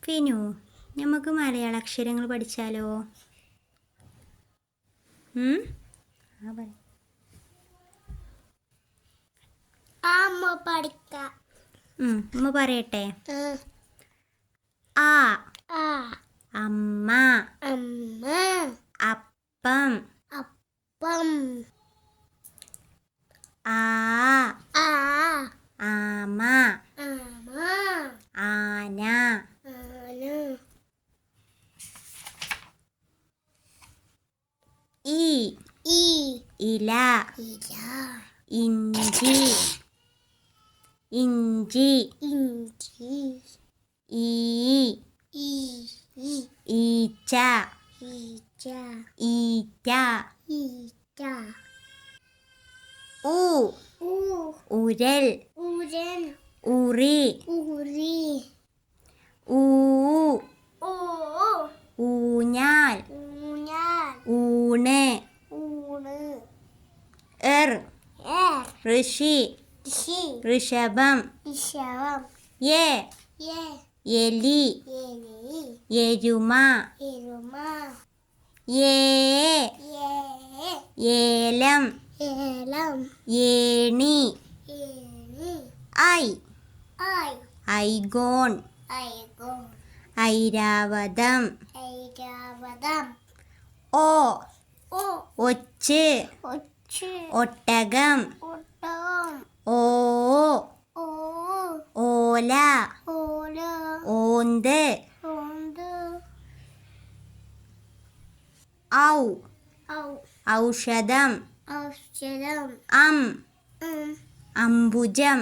ഫിനു, നമുക്ക് മലയാള അക്ഷരങ്ങൾ പഠിച്ചാലോ? അമ്മ പറയട്ടെ. ആ അമ്മ, അപ്പം, ആ ആമ, ആന, ഈ ഇല, ഇഞ്ചി, ഈ ഈച്ച, ഈറ്റ, ഉരൽ, ഉറി, ഊഞ്ഞാൽ, ഊണ്, ഋഷി, ഋഷഭം, എലി, എരുമ, ഏലം, ഏണി, ഐഗോൺ, ഐരാവതം, ഒച്ച്, ഒട്ടകം, ഓല, ഓന്ത്, ഔഷധം, അംബുജം,